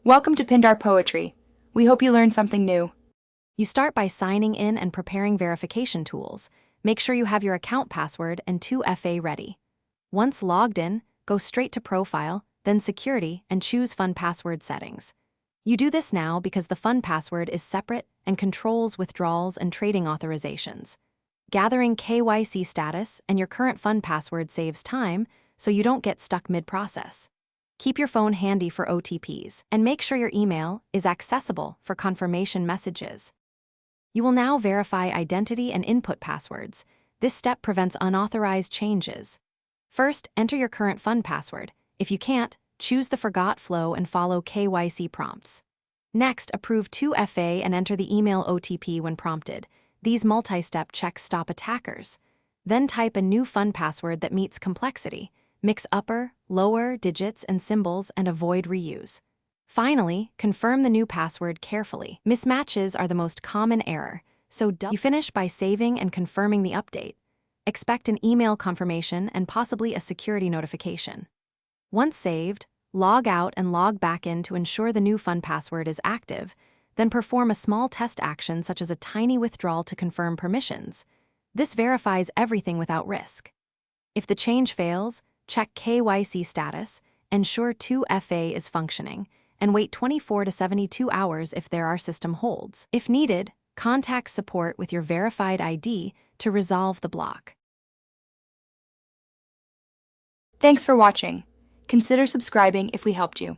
Welcome to Pindar Poetry. We hope you learned something new. You start by signing in and preparing verification tools. Make sure you have your account password and 2FA ready. Once logged in, go straight to Profile, then Security, and choose Fun Password Settings. You do this now because the Fun Password is separate and controls withdrawals and trading authorizations. Gathering KYC status and your current Fun Password saves time, so you don't get stuck mid-process. Keep your phone handy for OTPs, and make sure your email is accessible for confirmation messages. You will now verify identity and input passwords. This step prevents unauthorized changes. First, enter your current Fun Password. If you can't, choose the Forgot flow and follow KYC prompts. Next, approve 2FA and enter the email OTP when prompted. These multi-step checks stop attackers. Then type a new Fun Password that meets complexity. Mix upper, lower digits and symbols and avoid reuse. Finally, confirm the new password carefully. Mismatches are the most common error, so you finish by saving and confirming the update. Expect an email confirmation and possibly a security notification. Once saved, log out and log back in to ensure the new Fun Password is active, then perform a small test action such as a tiny withdrawal to confirm permissions. This verifies everything without risk. If the change fails, check KYC status, ensure 2FA is functioning, and wait 24 to 72 hours if there are system holds. If needed, contact support with your verified ID to resolve the block. Thanks for watching. Consider subscribing if we helped you.